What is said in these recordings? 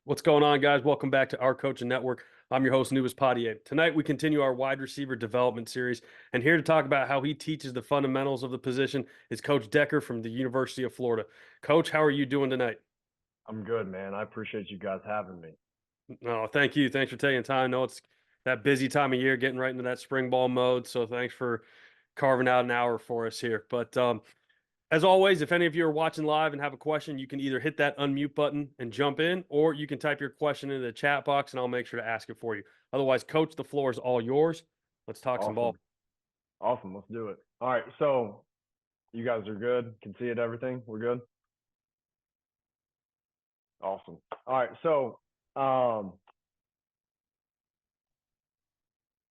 What's going on, guys? Welcome back to our Coaching Network. I'm your host, Nubis Padier. Tonight, we continue our wide receiver development series, and here to talk about how he teaches the fundamentals of the position is Coach Doeker from the University of Florida. Coach, how are you doing tonight? I'm good, man. I appreciate you guys having me. No, thank you. Thanks for taking time. I know it's that busy time of year, getting right into that spring ball mode, so thanks for carving out an hour for us here. But as always, if any of you are watching live and have a question, you can either hit that unmute button and jump in, or you can type your question into the chat box and I'll make sure to ask it for you. Otherwise, Coach, the floor is all yours. Let's talk some ball. Awesome. Awesome. Let's do it. All right. So you guys are good. Can see it, everything. We're good. Awesome. All right. So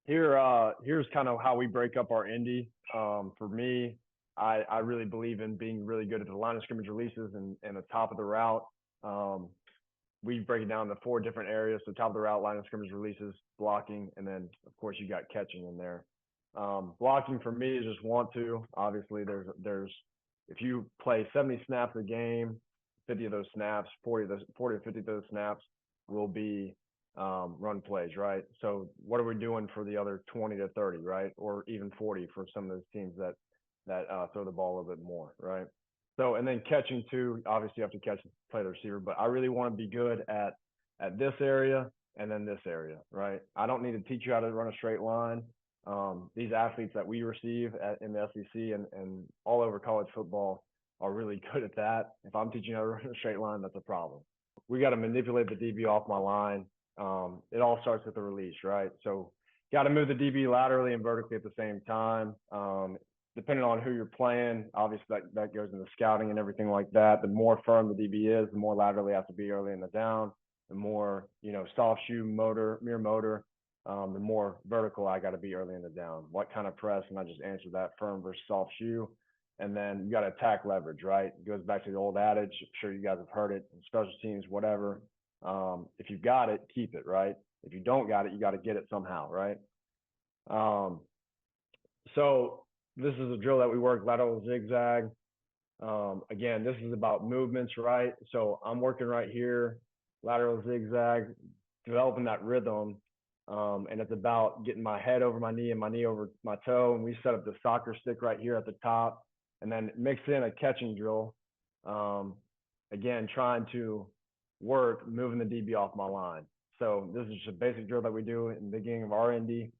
here's kind of how we break up our indie. For me, I really believe in being really good at the line of scrimmage releases and the top of the route. We break it down to 4 different areas. So top of the route, line of scrimmage releases, blocking, and then of course you got catching in there. Blocking for me is just want to. Obviously, there's if you play 70 snaps a game, 50 of those snaps, 40 or 50 of those snaps will be run plays, right? So what are we doing for the other 20 to 30, right? Or even 40 for some of those teams that throw the ball a little bit more, right? So, and then catching too, obviously you have to play the receiver, but I really want to be good at this area and then this area, right? I don't need to teach you how to run a straight line. These athletes that we receive in the SEC and all over college football are really good at that. If I'm teaching you how to run a straight line, that's a problem. We got to manipulate the DB off my line. It all starts with the release, right? So got to move the DB laterally and vertically at the same time. Depending on who you're playing, obviously that goes into scouting and everything like that. The more firm the DB is, the more laterally has to be early in the down. The more, soft shoe motor, mirror motor, the more vertical I got to be early in the down. What kind of press? And I just answered that, firm versus soft shoe. And then you got to attack leverage, right? It goes back to the old adage. I'm sure you guys have heard it in special teams, whatever. If you've got it, keep it, right? If you don't got it, you got to get it somehow, right? So this is a drill that we work lateral zigzag. Again, this is about movements, right? So I'm working right here, lateral zigzag, developing that rhythm. And it's about getting my head over my knee and my knee over my toe. And we set up the soccer stick right here at the top and then mix in a catching drill. Again, trying to work moving the DB off my line. So this is just a basic drill that we do in the beginning of our indie.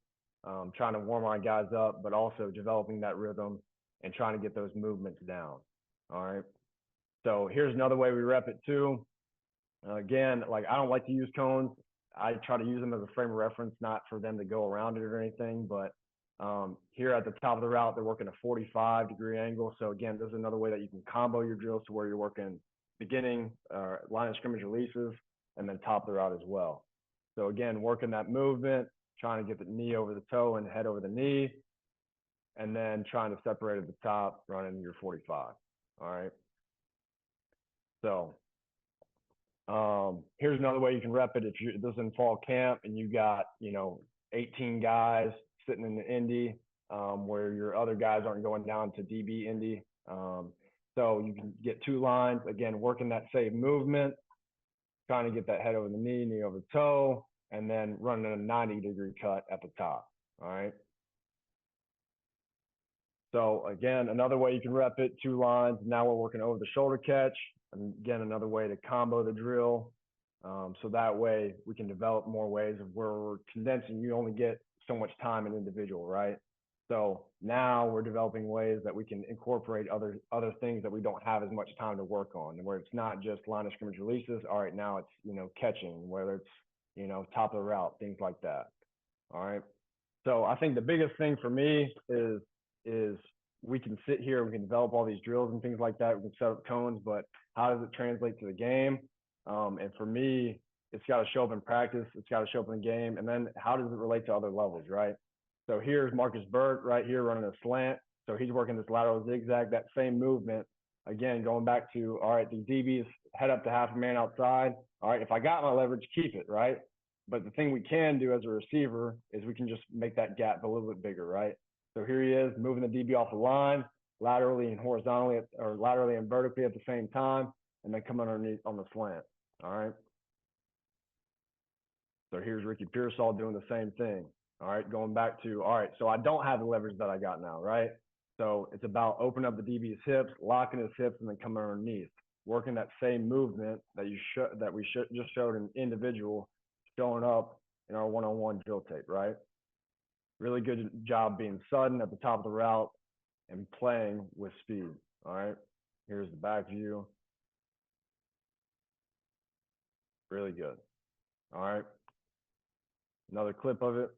Trying to warm our guys up, but also developing that rhythm and trying to get those movements down. All right. So here's another way we rep it too. Again, like I don't like to use cones. I try to use them as a frame of reference, not for them to go around it or anything. But here at the top of the route, they're working a 45-degree angle. So again, this is another way that you can combo your drills to where you're working beginning, line of scrimmage releases, and then top of the route as well. So again, working that movement, trying to get the knee over the toe and head over the knee, and then trying to separate at the top, running your 45. All right. So here's another way you can rep it. If this is in fall camp and you got 18 guys sitting in the Indy, where your other guys aren't going down to DB Indy. So you can get 2 lines, again, working that same movement, trying to get that head over the knee, knee over the toe, and then running a 90-degree cut at the top. All right. So again, another way you can rep it, 2 lines. Now we're working over the shoulder catch. And again, another way to combo the drill. So that way we can develop more ways of where we're condensing. You only get so much time in individual, right? So now we're developing ways that we can incorporate other things that we don't have as much time to work on, where it's not just line of scrimmage releases. All right, now it's catching, whether it's top of the route, things like that. All right. So I think the biggest thing for me is we can sit here, we can develop all these drills and things like that. We can set up cones, but how does it translate to the game? And for me, it's got to show up in practice. It's got to show up in the game. And then how does it relate to other levels, right? So here's Marcus Burt right here running a slant. So he's working this lateral zigzag, that same movement. Again, going back to, all right, these DBs head up to half a man outside. All right, if I got my leverage, keep it, right? But the thing we can do as a receiver is we can just make that gap a little bit bigger, right? So here he is moving the DB off the line, laterally and horizontally, or laterally and vertically at the same time, and then come underneath on the slant. All right. So here's Ricky Pearsall doing the same thing. All right, going back to, all right, so I don't have the leverage that I got now, right? So it's about opening up the DB's hips, locking his hips, and then coming underneath, working that same movement that we just showed an individual showing up in our one-on-one drill tape, right? Really good job being sudden at the top of the route and playing with speed. All right, here's the back view. Really good. All right, another clip of it.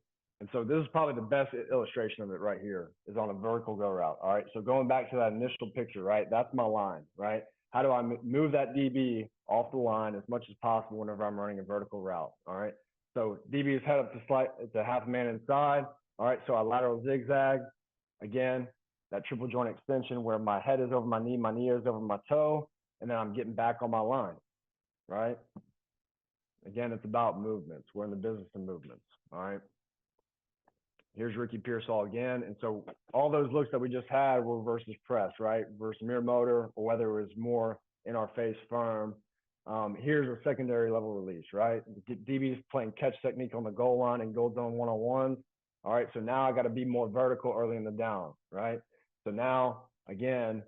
And so this is probably the best illustration of it right here is on a vertical go route. All right, so going back to that initial picture, right? That's my line, right? How do I move that DB off the line as much as possible whenever I'm running a vertical route? All right, so DB is head up to half a man inside. All right, so I lateral zigzag. Again, that triple joint extension where my head is over my knee is over my toe, and then I'm getting back on my line, right? Again, it's about movements. We're in the business of movements, all right? Here's Ricky Pearsall again. And so all those looks that we just had were versus press, right? Versus mirror motor, or whether it was more in our face firm. Here's a secondary level release, right? DB's playing catch technique on the goal line and goal zone one-on-ones. All right, so now I got to be more vertical early in the down, right? So now, again,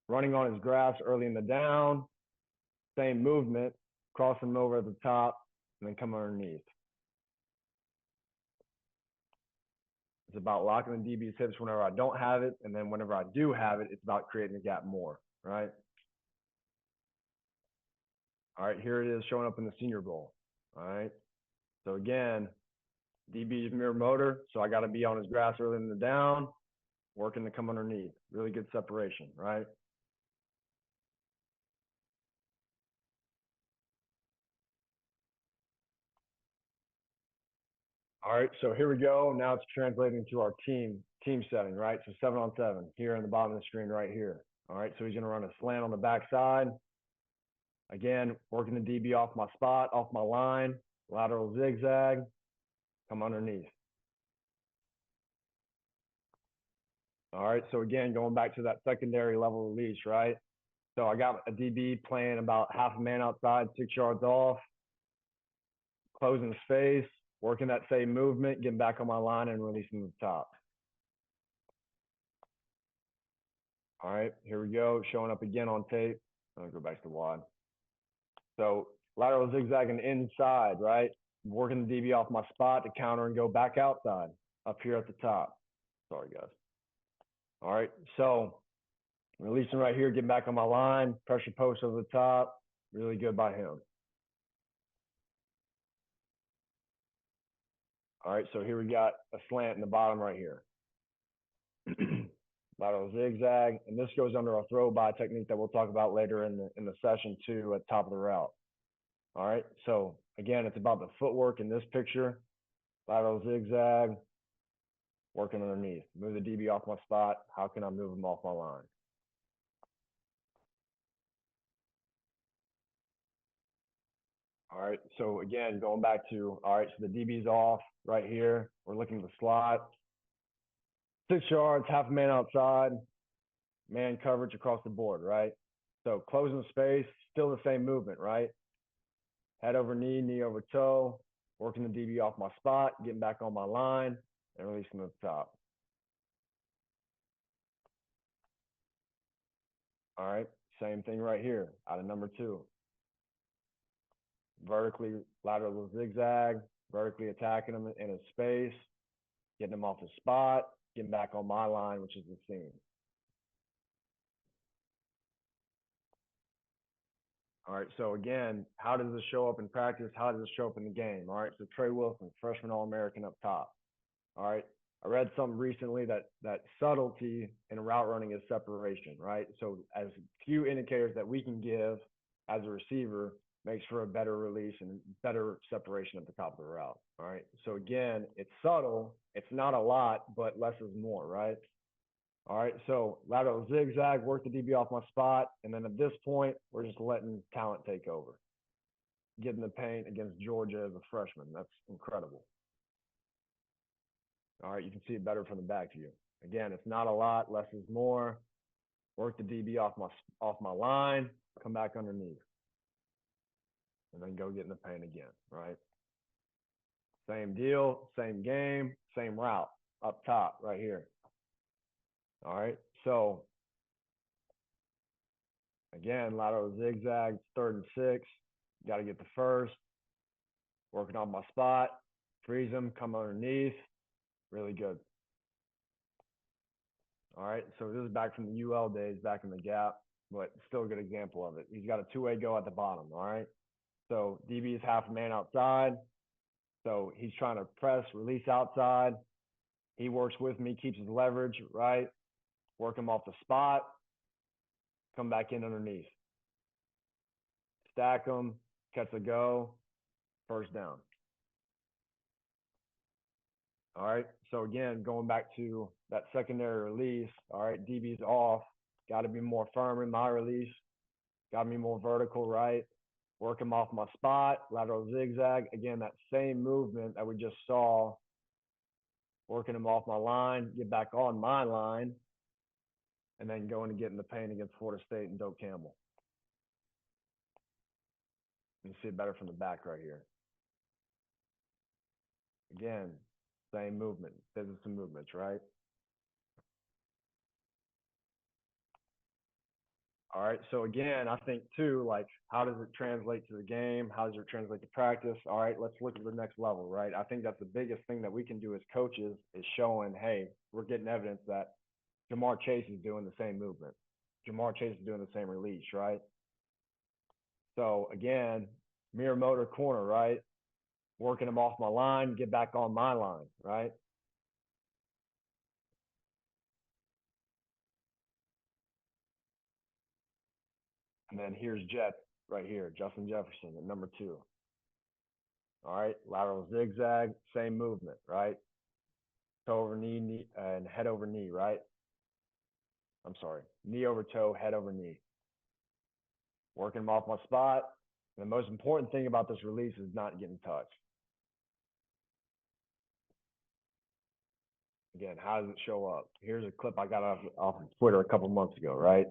running on his grass early in the down, same movement, crossing him over at the top, and then come underneath. It's about locking the DB's hips whenever I don't have it, and then whenever I do have it, it's about creating a gap more, right? All right, here it is showing up in the senior goal. All right, so again, DB's mirror motor, so I got to be on his grass early in the down, working to come underneath. Really good separation, right? All right, so here we go. Now it's translating to our team setting, right? So 7-on-7 here in the bottom of the screen right here. All right, so he's going to run a slant on the backside. Again, working the DB off my spot, off my line, lateral zigzag, come underneath. All right, so again, going back to that secondary level release, right? So I got a DB playing about half a man outside, 6 yards off, closing space, working that same movement, getting back on my line and releasing to the top. All right, here we go, showing up again on tape. I'll go back to the WOD. So lateral zigzagging inside, right? Working the DB off my spot to counter and go back outside up here at the top. Sorry, guys. All right, so releasing right here, getting back on my line, pressure post over the top. Really good by him. All right, so here we got a slant in the bottom right here. Lateral zigzag, and this goes under our throw by technique that we'll talk about later in the session too at the top of the route. All right, so again, it's about the footwork in this picture. Lateral zigzag, working underneath. Move the DB off my spot. How can I move him off my line? All right, so again, going back to, all right, so the DB's off right here. We're looking at the slot. 6 yards, half a man outside, man coverage across the board, right? So closing the space, still the same movement, right? Head over knee, knee over toe, working the DB off my spot, getting back on my line, and releasing to the top. All right, same thing right here, out of number 2. Vertically lateral zigzag, vertically attacking him in his space, getting him off his spot, getting back on my line, which is the seam. All right, so again, how does this show up in practice? How does this show up in the game? All right, so Trey Wilson, freshman All-American up top. All right, I read something recently that subtlety in route running is separation, right? So as few indicators that we can give as a receiver makes for a better release and better separation at the top of the route. All right, so again, it's subtle. It's not a lot, but less is more, right? All right, so lateral zigzag, work the DB off my spot, and then at this point, we're just letting talent take over. Getting the paint against Georgia as a freshman. That's incredible. All right, you can see it better from the back view. Again, it's not a lot, less is more. Work the DB off my line, come back underneath. And then go get in the paint again, right? Same deal, same game, same route up top right here. All right. So again, lateral zigzag, 3rd and 6. Got to get the first. Working on my spot. Freeze them, come underneath. Really good. All right. So this is back from the UL days, back in the gap, but still a good example of it. He's got a two-way go at the bottom. All right. So DB is half a man outside. So he's trying to press, release outside. He works with me, keeps his leverage, right? Work him off the spot. Come back in underneath. Stack them, catch a go, first down. All right. So again, going back to that secondary release, all right, DB's off. Got to be more firm in my release. Got to be more vertical, right? Work him off my spot, lateral zigzag. Again, that same movement that we just saw, working him off my line, get back on my line, and then going to get in the paint against Florida State and Doak Campbell. You can see it better from the back right here. Again, same movement, business and movements, right? All right. So again, I think too, like, how does it translate to the game? How does it translate to practice? All right, let's look at the next level, right? I think that's the biggest thing that we can do as coaches is showing, hey, we're getting evidence that Jamar Chase is doing the same movement. Jamar Chase is doing the same release, right? So again, mirror motor corner, right? Working him off my line, get back on my line, right? And then here's Jet right here, Justin Jefferson at number 2. All right, lateral zigzag, same movement, right? Toe over knee, and head over knee, right? I'm sorry, knee over toe, head over knee. Working them off my spot. And the most important thing about this release is not getting touched. Again, how does it show up? Here's a clip I got off of Twitter a couple months ago, right?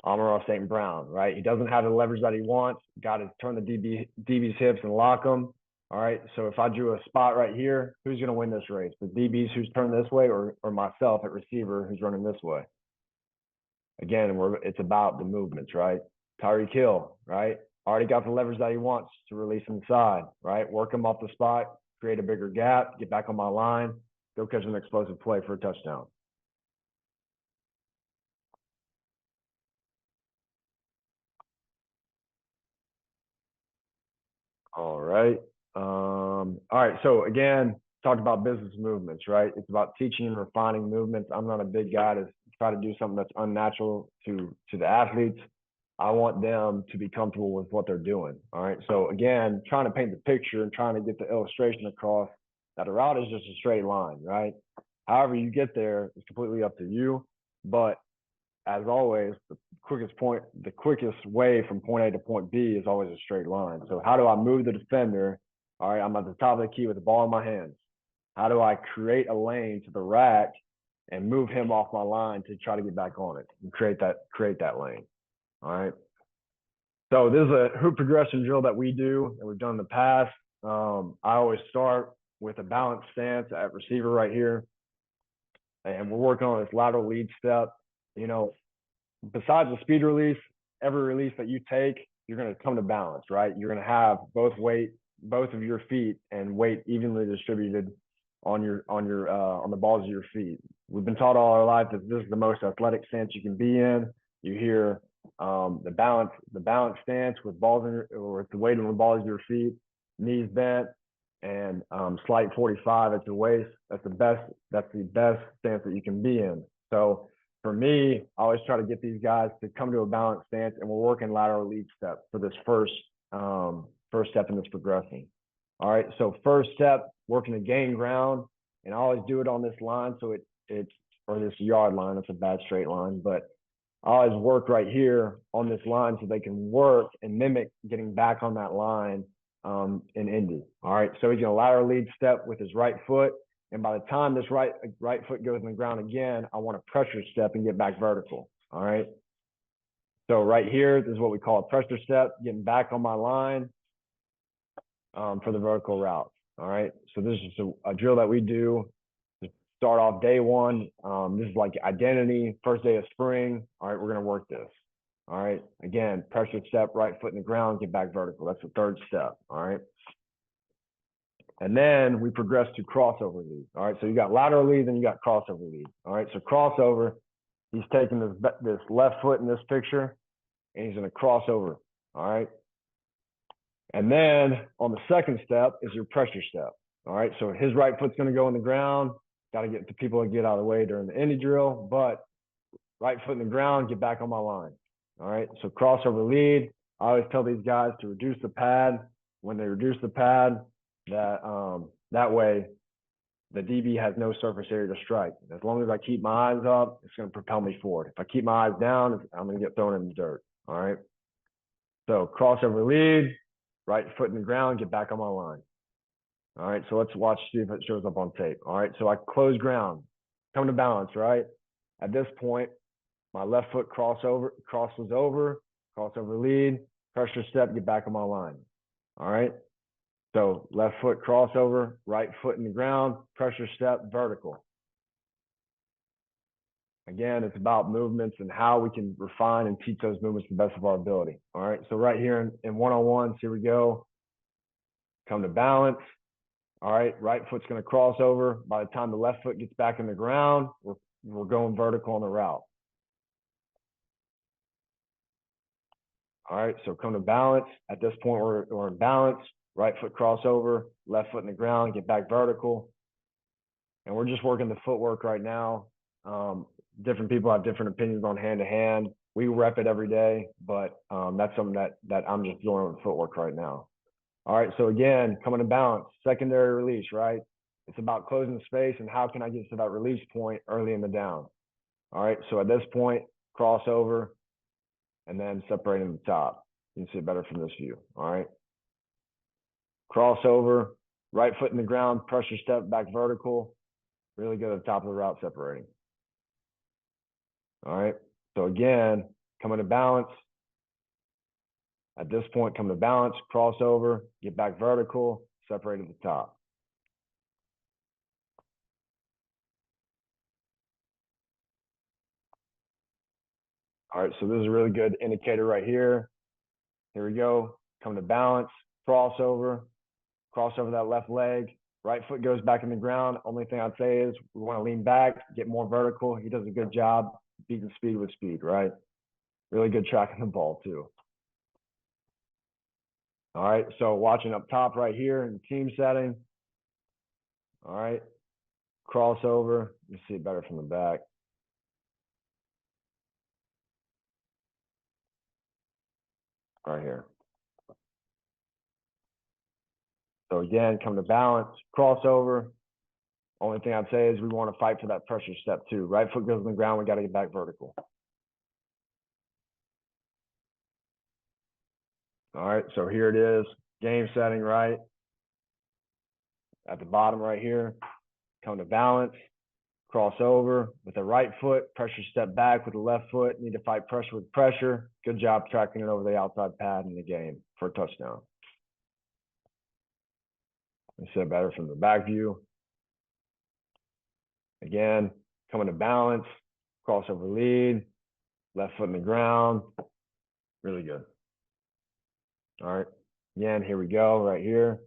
Amon-Ra St. Brown, right? He doesn't have the leverage that he wants. Got to turn the DB's hips and lock them. All right. So if I drew a spot right here, who's going to win this race? The DBs who's turned this way, or myself at receiver who's running this way? Again, it's about the movements, right? Tyreek Hill, right? Already got the leverage that he wants to release inside, right? Work him off the spot, create a bigger gap, get back on my line, go catch an explosive play for a touchdown. All right. All right. So again, talked about business movements, right? It's about teaching and refining movements. I'm not a big guy to try to do something that's unnatural to the athletes. I want them to be comfortable with what they're doing. All right. So again, trying to paint the picture and trying to get the illustration across that a route is just a straight line, right? However you get there is completely up to you. But as always, the quickest way from point A to point B is always a straight line. So how do I move the defender? All right, I'm at the top of the key with the ball in my hands. How do I create a lane to the rack and move him off my line to try to get back on it and create that lane? All right. So this is a hoop progression drill that we do and we've done in the past. I always start with a balanced stance at receiver right here. And we're working on this lateral lead step. You know, besides the speed release, every release that you take, you're going to come to balance, right? You're going to have both of your feet and weight evenly distributed on the balls of your feet. We've been taught all our life that this is the most athletic stance you can be in. You hear the balance stance with balls or with the weight on the balls of your feet, knees bent, and slight 45 at your waist. That's the best stance that you can be in. So for me, I always try to get these guys to come to a balanced stance, and we're working lateral lead step for this first step in this progression. All right, so first step, working to gain ground, and I always do it on this line, so it's or this yard line. It's a bad straight line, but I always work right here on this line so they can work and mimic getting back on that line in Indy. All right, so he's going to lateral lead step with his right foot. And by the time this right foot goes in the ground again, I want to pressure step and get back vertical. All right. So right here, this is what we call a pressure step, getting back on my line for the vertical route. All right. So this is a drill that we do to start off day one. This is like identity, first day of spring. All right, we're gonna work this. All right. Again, pressure step, right foot in the ground, get back vertical. That's the third step. All right. And then we progress to crossover lead. All right. So you got lateral lead, then you got crossover lead. All right. So crossover, he's taking this left foot in this picture, and he's gonna cross over. All right. And then on the second step is your pressure step. All right. So his right foot's going to go in the ground. Got to get the people to get out of the way during the indie drill, but right foot in the ground, get back on my line. All right. So crossover lead. I always tell these guys to reduce the pad. When they reduce the pad, that way the DB has no surface area to strike. As long as I keep my eyes up, it's going to propel me forward. If I keep my eyes down, I'm going to get thrown in the dirt. All right. So crossover lead, right foot in the ground, get back on my line. All right, so let's watch, see if it shows up on tape. All right, so I close ground, come to balance, right? At this point, my left foot crosses over, crossover lead, pressure step, get back on my line. All right, so left foot crossover, right foot in the ground, pressure step, vertical. Again, it's about movements and how we can refine and teach those movements to the best of our ability. All right, so right here in one-on-ones, here we go. Come to balance. All right, right foot's going to cross over. By the time the left foot gets back in the ground, we're going vertical on the route. All right, so come to balance. At this point, we're in balance. Right foot crossover, left foot in the ground, get back vertical. And we're just working the footwork right now. Different people have different opinions on hand-to-hand. We rep it every day, but that's something that I'm just doing with footwork right now. All right, so again, coming to balance, secondary release, right? It's about closing the space and how can I get to that release point early in the down. All right, so at this point, crossover and then separating the top. You can see it better from this view. All right, crossover, right foot in the ground, pressure step back vertical, really good at the top of the route separating. All right, so again, coming to balance. At this point, come to balance, crossover, get back vertical, separate at the top. All right, so this is a really good indicator right here. Here we go. Come to balance, crossover that left leg. Right foot goes back in the ground. Only thing I'd say is we want to lean back, get more vertical. He does a good job beating speed with speed, right? Really good tracking the ball too. All right, so watching up top right here in the team setting. All right, crossover. You see it better from the back. Right here. So again, come to balance, crossover. Only thing I'd say is we want to fight for that pressure step too. Right foot goes on the ground, we got to get back vertical. All right, so here it is, game setting, right? At the bottom right here, come to balance, cross over with the right foot, pressure step back with the left foot, need to fight pressure with pressure. Good job tracking it over the outside pad in the game for a touchdown. You see it better from the back view. Again, coming to balance, crossover lead, left foot in the ground, really good. All right, again, here we go, right here.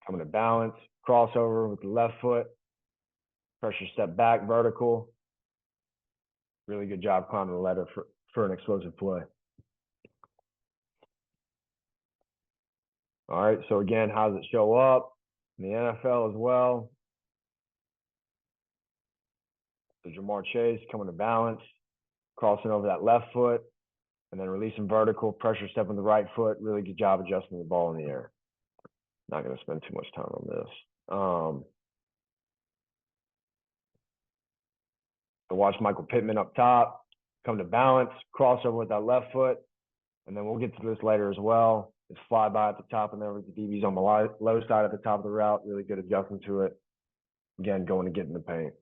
Coming to balance, crossover with the left foot, pressure step back, vertical. Really good job climbing the ladder for an explosive play. All right, so again, how does it show up in the NFL as well? So Jamar Chase coming to balance, crossing over that left foot, and then releasing vertical, pressure step on the right foot. Really good job adjusting the ball in the air. Not going to spend too much time on this. So watch Michael Pittman up top, come to balance, crossover with that left foot, and then we'll get to this later as well. It's fly by at the top and there with the DBs on the low side at the top of the route. Really good adjustment to it. Again, going to get in the paint.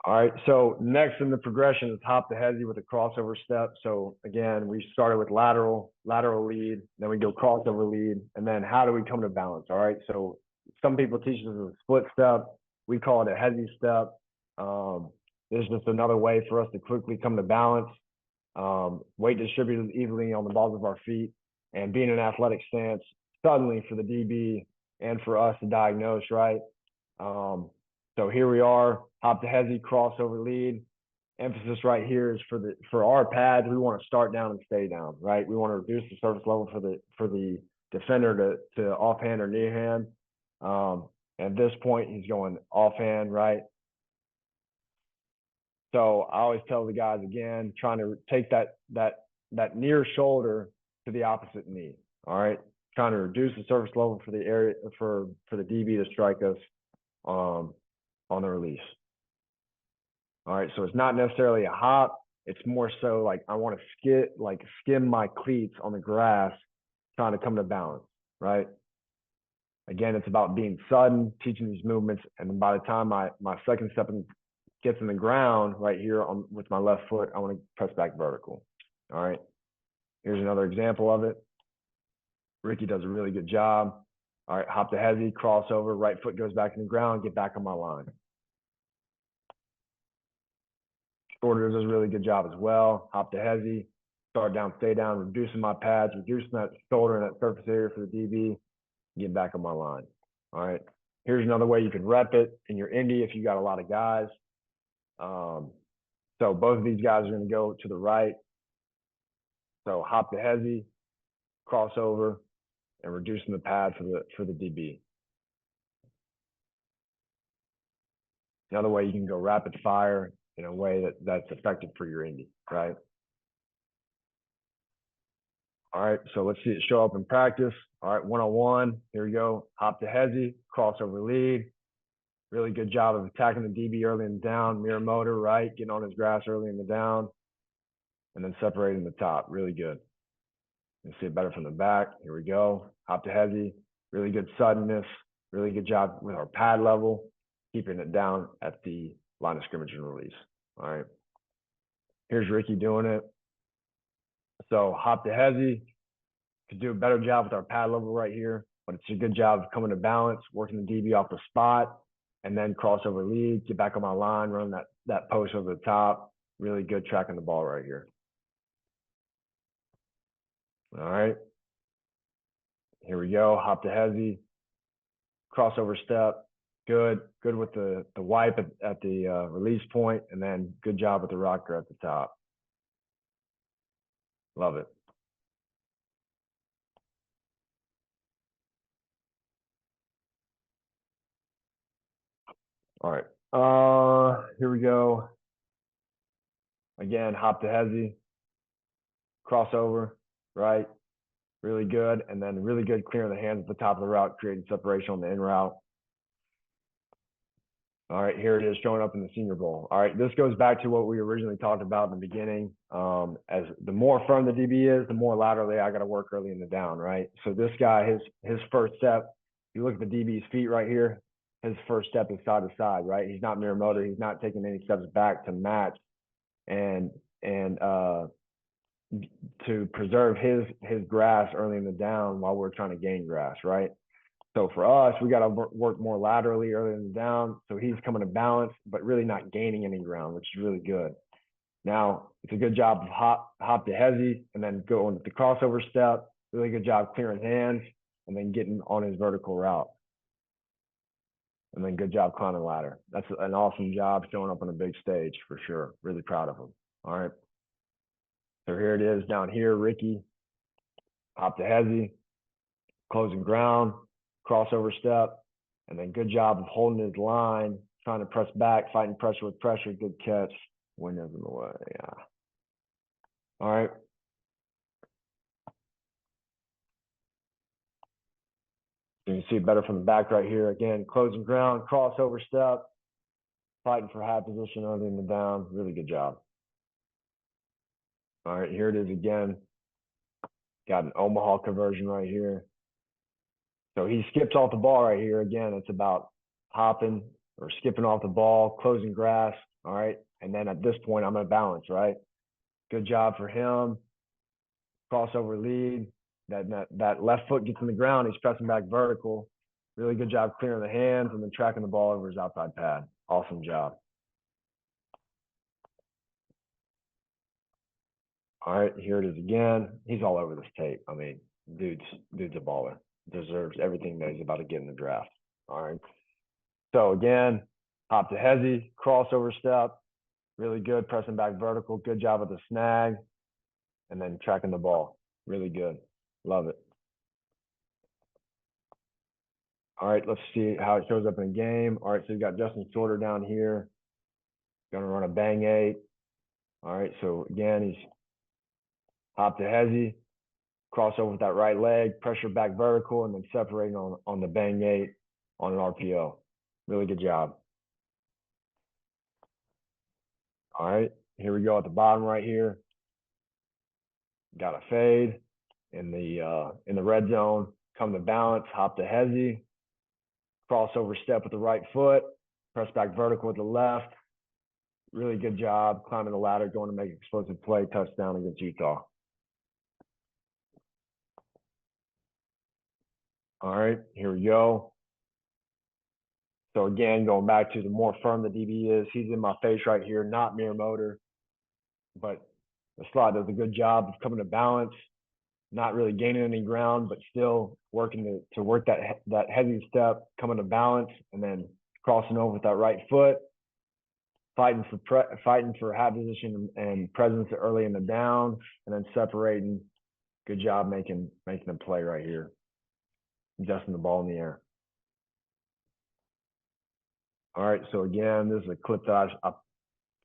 All right, so next in the progression is hop to hezzy with a crossover step. So again, we started with lateral lead, then we go crossover lead, and then how do we come to balance? All right, so some people teach us a split step. We call it a hezzy step. This is just another way for us to quickly come to balance. Weight distributed evenly on the balls of our feet, and being an athletic stance suddenly for the DB and for us to diagnose, right? So here we are, hop to hezzy, crossover lead. Emphasis right here is for our pads, we want to start down and stay down, right? We want to reduce the surface level for the defender to offhand or near hand. At this point, he's going offhand, right? So I always tell the guys again, trying to take that near shoulder to the opposite knee. All right, trying to reduce the surface level for the area for the DB to strike us on the release. All right, so it's not necessarily a hop. It's more so like I want to skim my cleats on the grass, trying to come to balance, right? Again, it's about being sudden, teaching these movements, and then by the time my second step gets in the ground right here with my left foot, I want to press back vertical. All right, here's another example of it. Ricky does a really good job. All right, hop to hezzy, crossover, right foot goes back in the ground, get back on my line. Shorter does a really good job as well. Hop to hezzy, start down, stay down, reducing my pads, reducing that shoulder and that surface area for the DB, get back on my line. All right. Here's another way you can rep it in your indie if you got a lot of guys. So both of these guys are going to go to the right. So hop to hezzy, crossover, and reducing the pad for the DB. Another way you can go rapid fire in a way that's effective for your indie, right? All right, so let's see it show up in practice. All right, one-on-one, here we go. Hop to hezzy, crossover lead. Really good job of attacking the DB early in the down, mirror motor, right? Getting on his grass early in the down, and then separating the top, really good. You see it better from the back. Here we go. Hop to hezzy, really good suddenness, really good job with our pad level, keeping it down at the line of scrimmage and release. All right. Here's Ricky doing it. So hop to hezzy, could do a better job with our pad level right here, but it's a good job of coming to balance, working the DB off the spot, and then crossover lead, get back on my line, run that post over the top. Really good tracking the ball right here. All right. Here we go. Hop to hezzy, crossover step. Good with the wipe at the release point, and then good job with the rocker at the top. Love it. All right. Here we go. Again, hop to hezzy, crossover, right? Really good. And then really good clearing the hands at the top of the route, creating separation on the in route. All right, here it is showing up in the Senior Bowl. All right, this goes back to what we originally talked about in the beginning. As the more firm the DB is, the more laterally I got to work early in the down, right? So this guy, his first step, you look at the DB's feet right here, his first step is side to side, right? He's not mirror motor. He's not taking any steps back to match and to preserve his grass early in the down while we're trying to gain grass, right? So for us, we got to work more laterally early in the down. So he's coming to balance, but really not gaining any ground, which is really good. Now, it's a good job of hop to hezzy and then going with the crossover step. Really good job clearing hands and then getting on his vertical route. And then good job climbing ladder. That's an awesome job showing up on a big stage for sure. Really proud of him. All right. So here it is down here, Ricky. Hop to hezzy, closing ground, crossover step, and then good job of holding his line, trying to press back, fighting pressure with pressure, good catch. Wind is in the way, yeah. All right. You can see it better from the back right here. Again, closing ground, crossover step, fighting for high position early in the down. Really good job. All right, here it is again. Got an Omaha conversion right here. So he skips off the ball right here. Again, it's about hopping or skipping off the ball, closing grass, All right. And then at this point, I'm going to balance, right? Good job for him. Crossover lead. That left foot gets in the ground. He's pressing back vertical. Really good job clearing the hands and then tracking the ball over his outside pad. Awesome job. All right, here it is again. He's all over this tape. I mean, dude's a baller. Deserves everything that he's about to get in the draft. All right. So again, hop to hezzy, crossover step, really good, pressing back vertical. Good job with the snag, and then tracking the ball. Really good. Love it. All right, let's see how it shows up in a game. All right, so you got Justin Shorter down here. Gonna run a bang 8. All right, so again, he's hop to hezzy, crossover with that right leg, pressure back vertical, and then separating on the bang 8 on an RPO. Really good job. All right, here we go at the bottom right here. Got a fade in the red zone. Come to balance, hop to hezzy, crossover step with the right foot, press back vertical with the left. Really good job climbing the ladder, going to make an explosive play, touchdown against Utah. All right, here we go. So again, going back to the more firm the DB is, he's in my face right here, not mirror motor, but the slot does a good job of coming to balance, not really gaining any ground, but still working to work that heavy step, coming to balance, and then crossing over with that right foot, fighting for hat position and presence early in the down, and then separating. Good job making a play right here, adjusting the ball in the air. All right, so again, this is a clip that I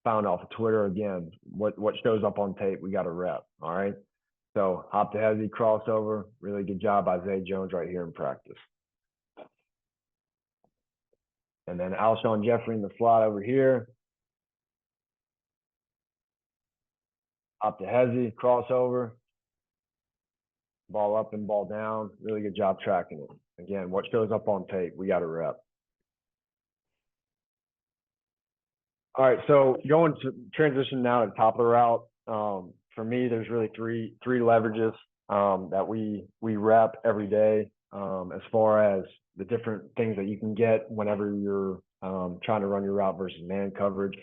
found off of Twitter. Again, what shows up on tape, we got a rep. All right. So hop to hezzy, crossover. Really good job by Zay Jones right here in practice. And then Alshon Jeffrey in the slot over here. Hop to hezzy, crossover. Ball up and ball down. Really good job tracking it. Again, what shows up on tape, we got a rep. All right, so going to transition now to the top of the route. For me, there's really three leverages that we rep every day as far as the different things that you can get whenever you're trying to run your route versus man coverage.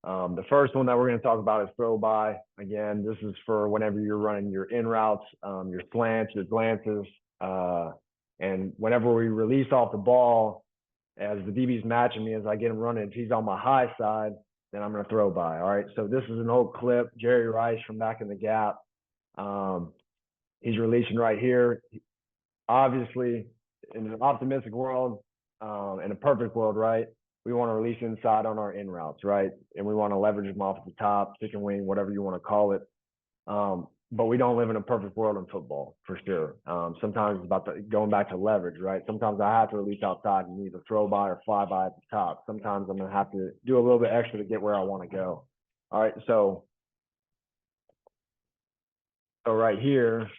The first one that we're going to talk about is throw by. Again, this is for whenever you're running your in routes, your slants, your glances, and whenever we release off the ball, as the DB's matching me, as I get him running, if he's on my high side, then I'm going to throw by. All right. So this is an old clip, Jerry Rice from back in the gap. He's releasing right here. Obviously, in an optimistic world, in a perfect world, right? We want to release inside on our in routes, right? And we want to leverage them off the top, chicken wing, whatever you want to call it. But we don't live in a perfect world in football, for sure. Sometimes it's about going back to leverage, right? Sometimes I have to release outside and either throw by or fly by at the top. Sometimes I'm going to have to do a little bit extra to get where I want to go. All right, so right here.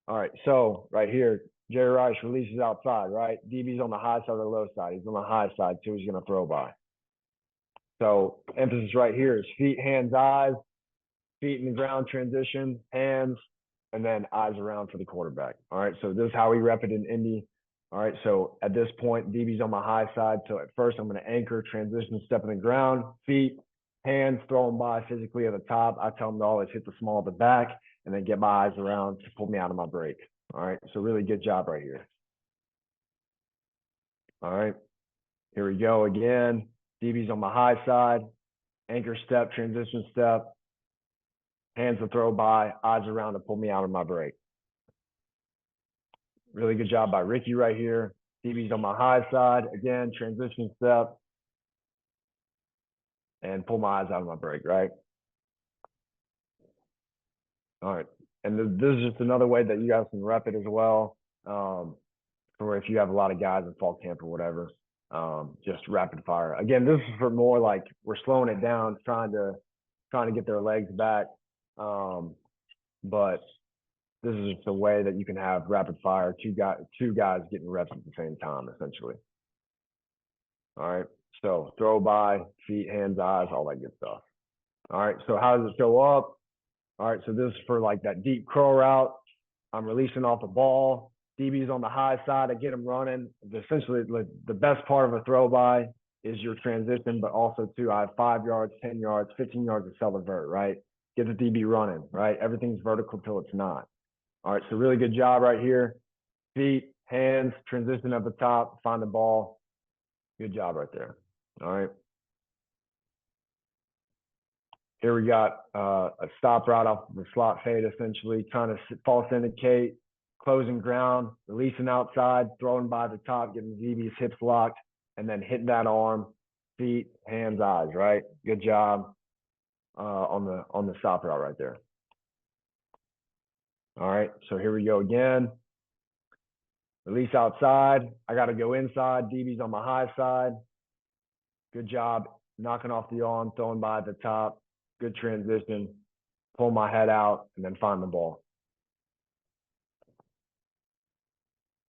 All right, so right here, Jerry Rice releases outside, right? DB's on the high side or the low side. He's on the high side, so he's going to throw by. So emphasis right here is feet, hands, eyes. Feet in the ground transition, hands, and then eyes around for the quarterback. All right, so this is how we rep it in Indy. All right, so at this point, DB's on my high side. So at first, I'm going to anchor, transition, step in the ground, feet, hands, throw them by physically at the top. I tell them to always hit the small of the back and then get my eyes around to pull me out of my break. All right, so really good job right here. All right, here we go again. DB's on my high side, anchor step, transition step, hands to throw by, eyes around to pull me out of my break. Really good job by Ricky right here. DB's on my high side. Again, transition step. And pull my eyes out of my break, right? All right. And this is just another way that you guys can rep it as well. For if you have a lot of guys in fall camp or whatever, just rapid fire. Again, this is for more like we're slowing it down, trying to get their legs back. But this is just a way that you can have rapid fire, two guys getting reps at the same time, essentially. All right. So throw by, feet, hands, eyes, all that good stuff. All right, so how does it show up? All right, so this is for like that deep curl route. I'm releasing off the ball. DB's on the high side. I get him running. Essentially, the best part of a throw by is your transition, but also too, I have 5 yards, 10 yards, 15 yards of cell vert, right? Get the DB running, right? Everything's vertical till it's not. All right, so really good job right here. Feet, hands, transition at the top, find the ball. Good job right there. All right. Here we got a stop route off the slot fade, essentially trying to false indicate, closing ground, releasing outside, throwing by the top, getting the DB's hips locked, and then hitting that arm, feet, hands, eyes. Right. Good job on the stop route right there. All right. So here we go again. Release outside. I got to go inside. DB's on my high side. Good job knocking off the arm, throwing by at the top. Good transition. Pull my head out and then find the ball.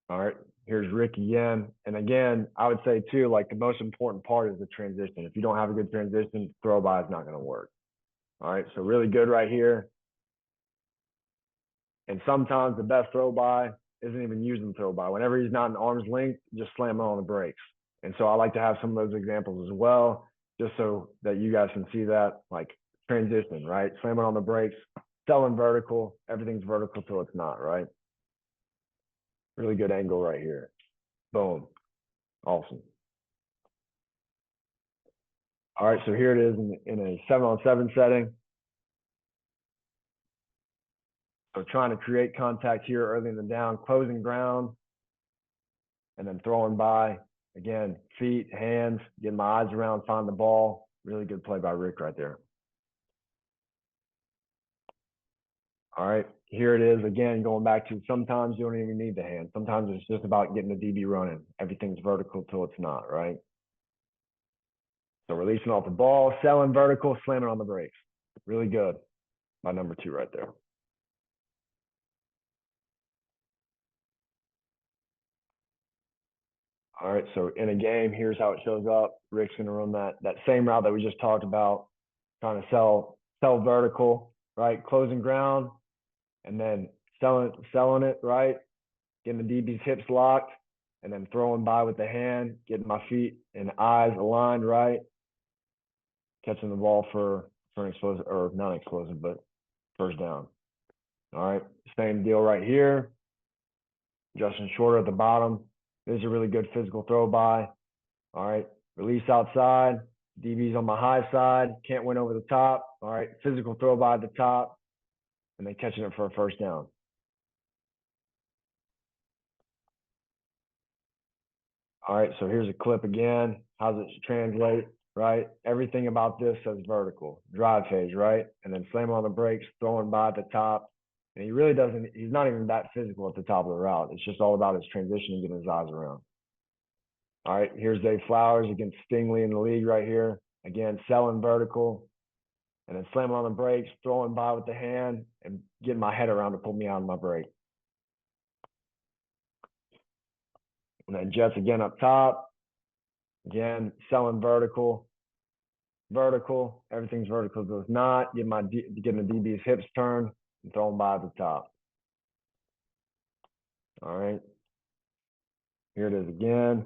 All right. Here's Rick again. And again, I would say too, like the most important part is the transition. If you don't have a good transition, throw by is not going to work. All right. So really good right here. And sometimes the best throw by isn't even using throw by. Whenever he's not in arm's length, just slam it on the brakes. And so I like to have some of those examples as well, just so that you guys can see that, like transition, right? Slam it on the brakes, selling vertical, everything's vertical till it's not, right? Really good angle right here. Boom. Awesome. All right, so here it is in a 7-on-7 setting. So trying to create contact here early in the down, closing ground, and then throwing by. Again, feet, hands, getting my eyes around, find the ball. Really good play by Rick right there. All right, here it is again, going back to sometimes you don't even need the hand. Sometimes it's just about getting the DB running. Everything's vertical till it's not, right? So releasing off the ball, selling vertical, slamming on the brakes. Really good. My number 2 right there. All right, so in a game, here's how it shows up. Rick's gonna run that same route that we just talked about, trying to sell vertical, right? Closing ground, and then selling it, right? Getting the DB's hips locked, and then throwing by with the hand, getting my feet and eyes aligned, right? Catching the ball for an explosive, or not explosive, but first down. All right, same deal right here. Justin Shorter at the bottom. This is a really good physical throw by. All right, release outside. DB's on my high side. Can't win over the top. All right, physical throw by at the top, and then catching it for a first down. All right, so here's a clip again. How does it translate, right? Everything about this says vertical, drive phase, right? And then slam on the brakes, throwing by at the top. And he really doesn't, he's not even that physical at the top of the route. It's just all about his transition and getting his eyes around. All right, here's Dave Flowers against Stingley in the league right here. Again, selling vertical, and then slamming on the brakes, throwing by with the hand, and getting my head around to pull me out of my brake. And then Jets again up top. Again, selling vertical, everything's vertical till it's not. Getting the DB's hips turned and throwing by at the top. All right. Here it is again.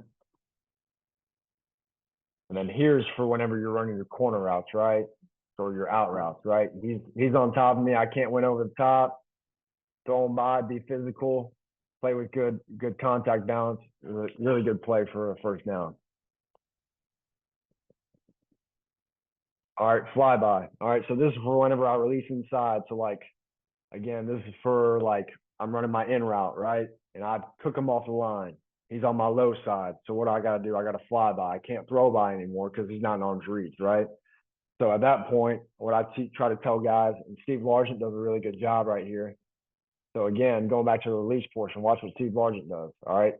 And then here's for whenever you're running your corner routes, right? Or your out routes, right? He's on top of me. I can't win over the top. Throwing by, be physical, play with good contact balance. Really good play for a first down. All right, flyby. All right, so this is for whenever I release inside. So like, again, this is for like I'm running my in route, right? And I cook him off the line. He's on my low side. So what I got to do? I got to fly by. I can't throw by anymore because he's not in arm's reach, right? So at that point, what I try to tell guys, and Steve Largent does a really good job right here. So again, going back to the release portion, watch what Steve Largent does. All right.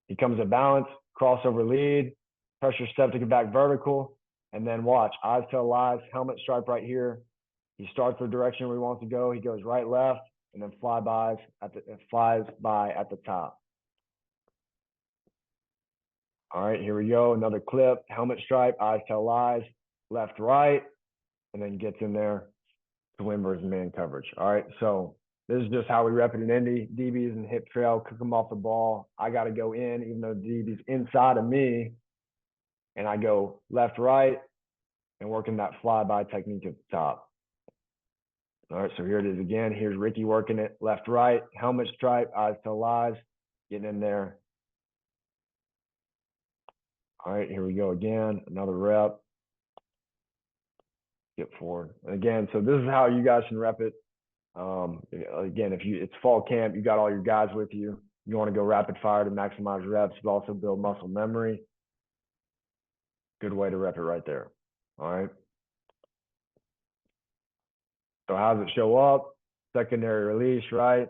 He comes to balance, crossover lead, pressure step to get back vertical, and then watch, eyes tell lies, helmet stripe right here. He starts the direction where he wants to go. He goes right, left, and then flies by at the top. All right, here we go. Another clip. Helmet stripe, eyes tell lies, left, right, and then gets in there to win versus man coverage. All right, so this is just how we rep it in Indy. DBs and hip trail, cook them off the ball. I got to go in, even though the DB's inside of me, and I go left, right, and working that flyby technique at the top. All right, so here it is again. Here's Ricky working it left, right, helmet stripe, eyes tell lies, getting in there. All right, here we go again. Another rep. Skip forward. And again, so this is how you guys can rep it. Again, if it's fall camp, you got all your guys with you. You want to go rapid fire to maximize reps, but also build muscle memory. Good way to rep it right there. All right. So how does it show up? Secondary release, right?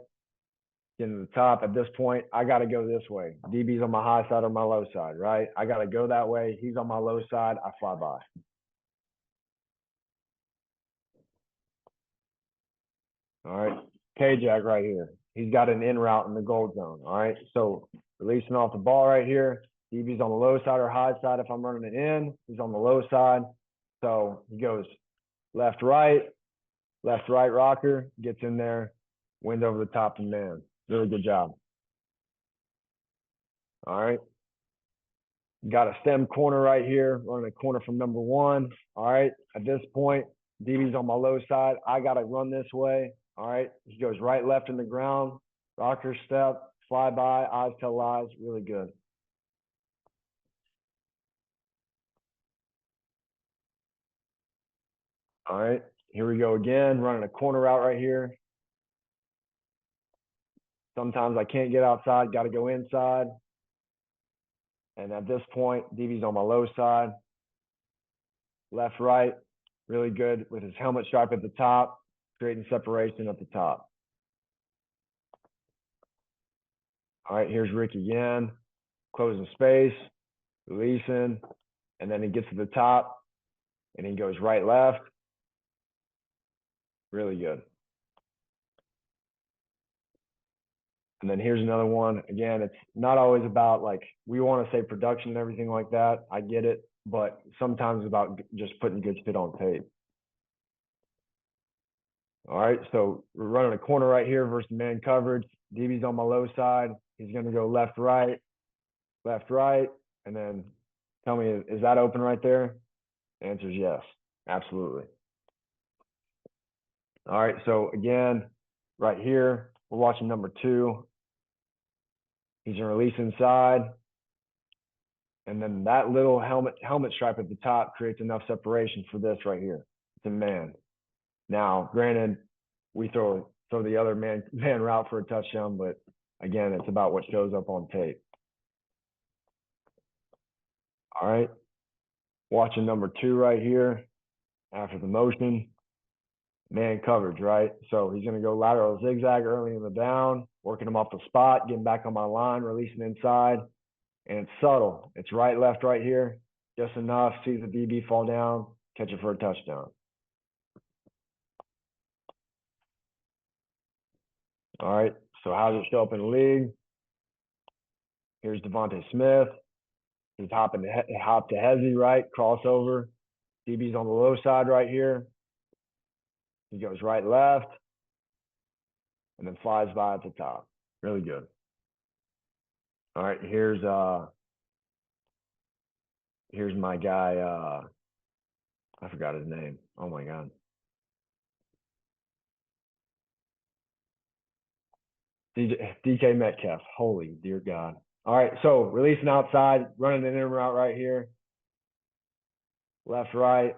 Getting to the top. At this point, I got to go this way. DB's on my high side or my low side, right? I got to go that way. He's on my low side. I fly by. All right. K-Jack right here. He's got an in route in the gold zone. All right. So releasing off the ball right here. DB's on the low side or high side. If I'm running it in, he's on the low side. So he goes left, right rocker, gets in there, wind over the top and man. Really good job. All right. Got a stem corner right here, running a corner from number one. All right. At this point, DB's on my low side. I got to run this way. All right. He goes right, left in the ground, rocker step, fly by, eyes tell lies. Really good. All right. Here we go again, running a corner route right here. Sometimes I can't get outside, got to go inside. And at this point, DB's on my low side. Left, right, really good with his helmet stripe at the top, creating separation at the top. All right, here's Rick again, closing space, releasing, and then he gets to the top, and he goes right, left. Really good. And then here's another one. Again, it's not always about like, we want to say production and everything like that. I get it, but sometimes it's about just putting good shit on tape. All right, so we're running a corner right here versus man coverage. DB's on my low side. He's going to go left, right, and then tell me, is that open right there? The answer is yes, absolutely. All right, so again, right here, we're watching number two. He's going to release inside. And then that little helmet stripe at the top creates enough separation for this right here. It's a man. Now, granted, we throw the other man route for a touchdown, but again, it's about what shows up on tape. All right. Watching number two right here after the motion. Man coverage, right? So he's going to go lateral zigzag early in the down, working him off the spot, getting back on my line, releasing inside. And it's subtle. It's right, left, right here. Just enough. Sees the DB fall down, catch it for a touchdown. All right. So how does it show up in the league? Here's Devontae Smith. He's hop to Hezzy, right? Crossover. DB's on the low side right here. He goes right, left, and then flies by at the top. Really good. All right. Here's my guy. I forgot his name. Oh my God. DK Metcalf. Holy dear God. All right, so releasing outside, running an in route right here. Left, right,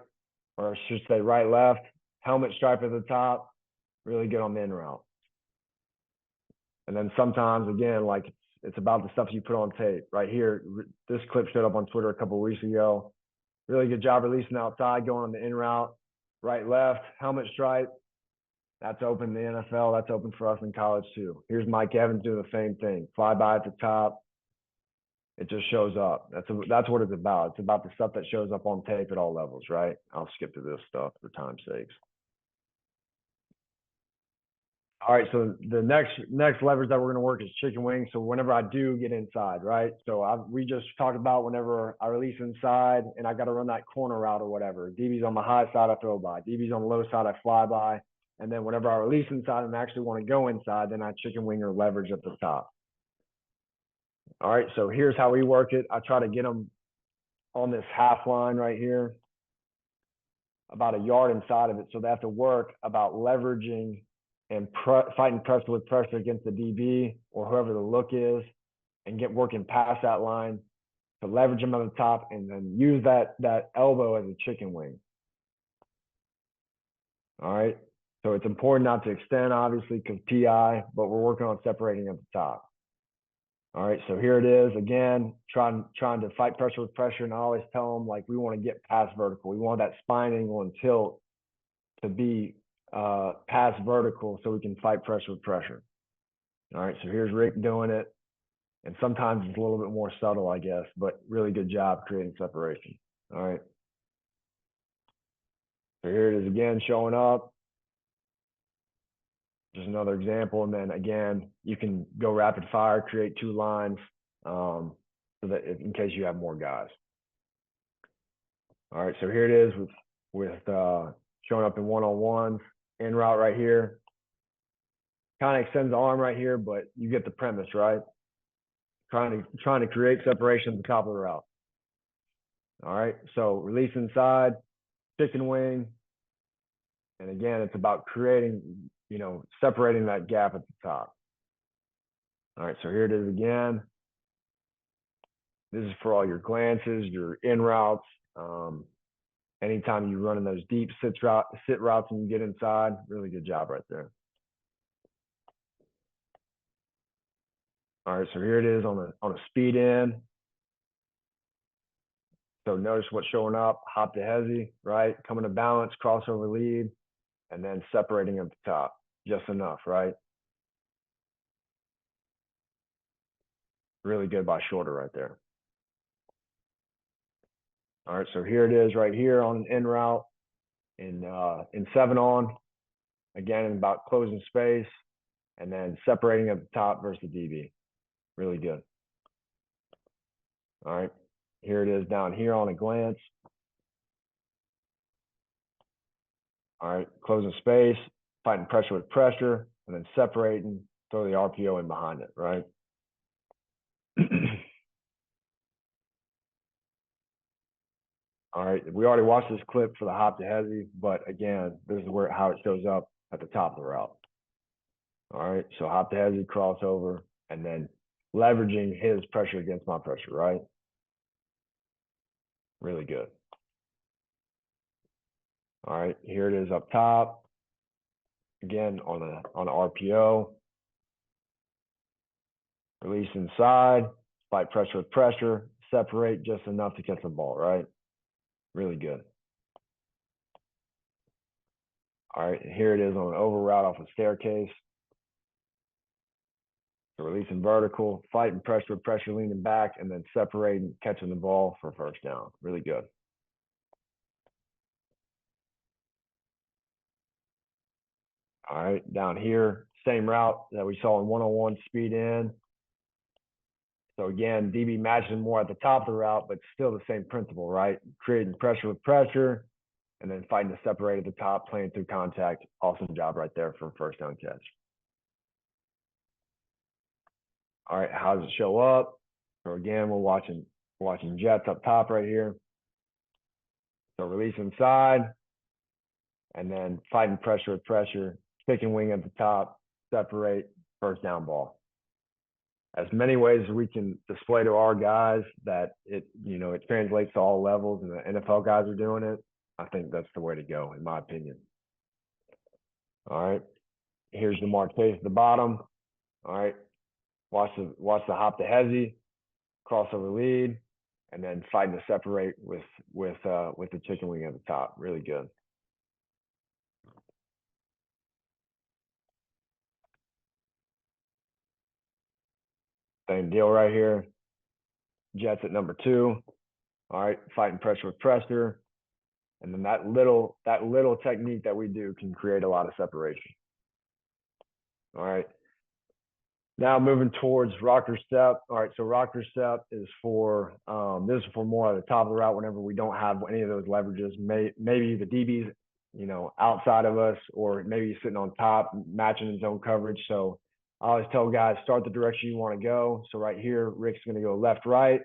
or I should say right, left. Helmet stripe at the top. Really good on the in route. And then sometimes, again, like it's about the stuff you put on tape. Right here, this clip showed up on Twitter a couple of weeks ago. Really good job releasing outside, going on the in route. Right, left, helmet stripe. That's open in the NFL. That's open for us in college too. Here's Mike Evans doing the same thing. Fly by at the top. It just shows up. That's what it's about. It's about the stuff that shows up on tape at all levels, right? I'll skip to this stuff for time's sakes. All right, so the next leverage that we're going to work is chicken wing. So whenever I do get inside, right? So we just talked about whenever I release inside and I got to run that corner route or whatever. DB's on the high side, I throw by. DB's on the low side, I fly by. And then whenever I release inside and actually want to go inside, then I chicken wing or leverage at the top. All right, so here's how we work it. I try to get them on this half line right here, about a yard inside of it. So they have to work about leveraging and fighting pressure with pressure against the DB or whoever the look is, and get working past that line to leverage them on the top, and then use that elbow as a chicken wing. All right. So it's important not to extend, obviously, because PI, but we're working on separating at the top. All right, so here it is again, trying to fight pressure with pressure, and I always tell them, like, we want to get past vertical. We want that spine angle and tilt to be past vertical so we can fight pressure with pressure. All right, so here's Rick doing it, and sometimes it's a little bit more subtle, I guess, but really good job creating separation. All right, so here it is again, showing up. Just another example, and then again, you can go rapid fire, create two lines, so that in case you have more guys. All right, so here it is with showing up in one-on-ones, in route right here. Kind of extends the arm right here, but you get the premise, right? Trying to create separation at the top of the route. All right, so release inside, chicken wing, and again, it's about creating, separating that gap at the top. All right, so here it is again. This is for all your glances, your in routes. Anytime you run in those deep sit routes and you get inside, really good job right there. All right, so here it is on a speed in. So notice what's showing up: hop to hezzy, right? Coming to balance, crossover lead, and then separating at the top, just enough, right? Really good by shorter right there. All right, so here it is right here on an in route in 7-on. Again, about closing space and then separating at the top versus the DB. Really good. All right, here it is down here on a glance. All right, closing space, fighting pressure with pressure, and then separating, throw the RPO in behind it, right? All right, we already watched this clip for the hop to hezzy, but again, this is how it shows up at the top of the route. All right, so hop to hezzy, crossover, and then leveraging his pressure against my pressure, right? Really good. All right, here it is up top. Again, on an RPO. Release inside, fight pressure with pressure, separate just enough to catch the ball, right? Really good. All right, here it is on an over route off a staircase. So releasing vertical, fighting pressure with pressure, leaning back, and then separating, catching the ball for first down. Really good. All right, down here, same route that we saw in one-on-one, speed in. So again, DB matching more at the top of the route, but still the same principle, right? Creating pressure with pressure, and then fighting to separate at the top, playing through contact. Awesome job right there for first down catch. All right, how does it show up? So again, we're watching jets up top right here. So release inside, and then fighting pressure with pressure, chicken wing at the top, separate, first down ball. As many ways as we can display to our guys that it translates to all levels, and the NFL guys are doing it, I think that's the way to go, in my opinion. All right, here's the mark pace at the bottom. All right, watch the hop to hezzy, crossover lead, and then fighting to separate with the chicken wing at the top. Really good. Same deal right here. Jets at number 2. All right, fighting pressure with pressure, and then that little technique that we do can create a lot of separation. All right. Now moving towards rocker step. All right, so rocker step is for this is for more at the top of the route whenever we don't have any of those leverages. Maybe the DB's outside of us, or maybe he's sitting on top matching his own coverage. So I always tell guys start the direction you want to go. So right here, Rick's going to go left right,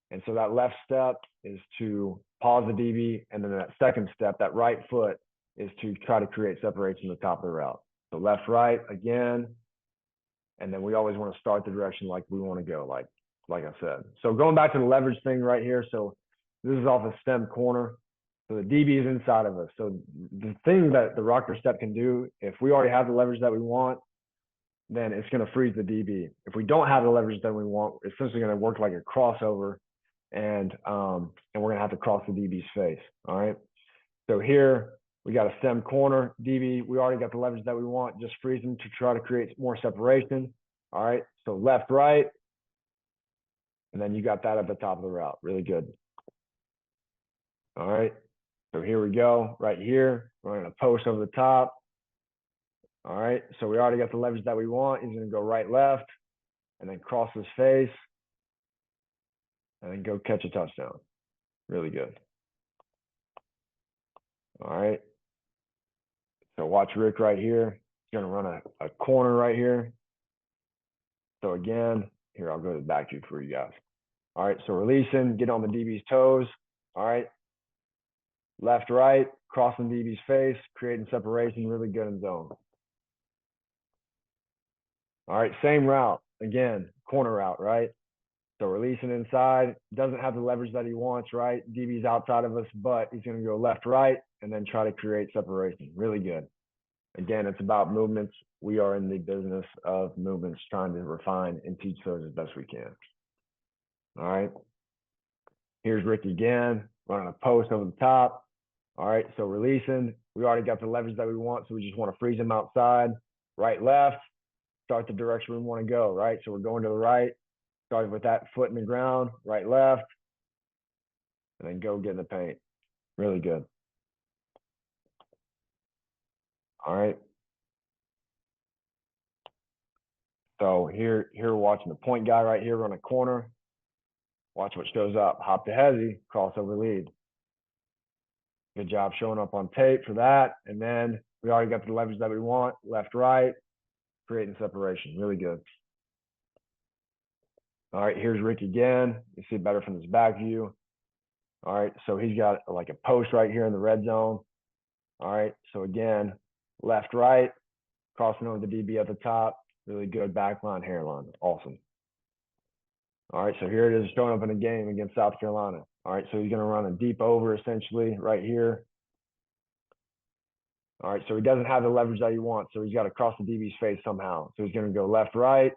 and so that left step is to pause the DB, and then that second step, that right foot, is to try to create separation at the top of the route. So left right again. And then we always want to start the direction like we want to go, like I said. So going back to the leverage thing right here. So this is off a stem corner. So the DB is inside of us. So the thing that the rocker step can do, if we already have the leverage that we want, then it's going to freeze the DB. If we don't have the leverage that we want, it's essentially going to work like a crossover, and we're going to have to cross the DB's face. All right. So here we got a stem corner, DB. We already got the leverage that we want. Just freeze them to try to create more separation. All right. So left, right. And then you got that at the top of the route. Really good. All right. So here we go. Right here. We're going to post over the top. All right. So we already got the leverage that we want. He's going to go right, left, and then cross his face, and then go catch a touchdown. Really good. All right. So watch Rick right here. He's going to run a corner right here. So again, here, I'll go to the back view for you guys. All right, so releasing, get on the DB's toes. All right. Left, right, crossing DB's face, creating separation, really good in zone. All right, same route. Again, corner route, right? So releasing inside, doesn't have the leverage that he wants, right? DB's outside of us, but he's going to go left, right, and then try to create separation. Really good. Again, it's about movements. We are in the business of movements, trying to refine and teach those as best we can. All right. Here's Rick again, running a post over the top. All right, so releasing. We already got the leverage that we want, so we just want to freeze him outside. Right, left, start the direction we want to go, right? So we're going to the right, starting with that foot in the ground, right, left, and then go get in the paint. Really good. All right. So here we're watching the point guy right here run a corner. Watch what shows up. Hop to hezzy, crossover lead. Good job showing up on tape for that. And then we already got the leverage that we want. Left, right, creating separation. Really good. All right, here's Rick again. You see it better from this back view. All right, so he's got like a post right here in the red zone. All right, so again, left, right, crossing over the DB at the top. Really good backline, hairline. Awesome. All right, so here it is showing up in a game against South Carolina. All right, so he's going to run a deep over essentially right here. All right, so he doesn't have the leverage that he wants, so he's got to cross the DB's face somehow. So he's going to go left, right,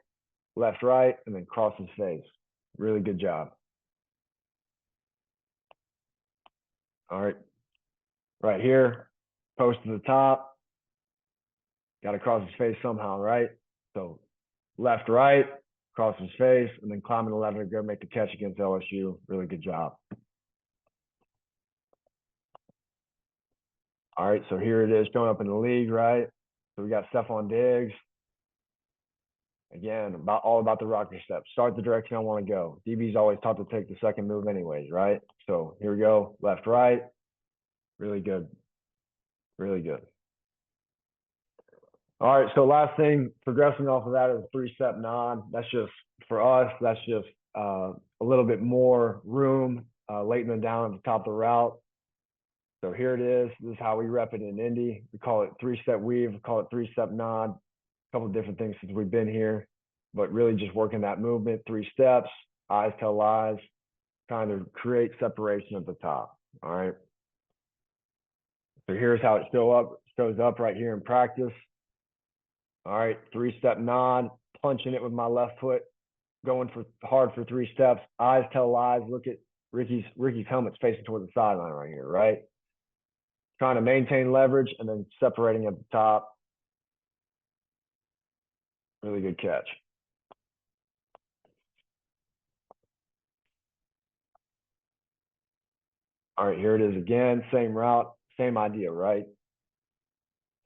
and then cross his face. Really good job. All right, right here, post to the top. Got to cross his face somehow, right? So left, right, cross his face, and then climbing the ladder to go make the catch against LSU. Really good job. All right, so here it is showing up in the league, right? So we got Stephon Diggs. Again, all about the rocker step. Start the direction I want to go. DB's always taught to take the second move anyways, right? So here we go, left, right. Really good. Really good. All right, so last thing, progressing off of that is a three-step nod. That's just, for us, that's just a little bit more room, lightening down at the top of the route. So here it is. This is how we rep it in Indy. We call it three-step weave. We call it three-step nod. A couple of different things since we've been here, but really just working that movement, 3 steps, eyes tell lies, trying to create separation at the top. All right. So here's how it shows up right here in practice. All right, 3-step nod, punching it with my left foot, going for hard for 3 steps. Eyes tell lies. Look at Ricky's helmet's facing toward the sideline right here, right? Trying to maintain leverage and then separating at the top. Really good catch. All right, here it is again. Same route, same idea, right?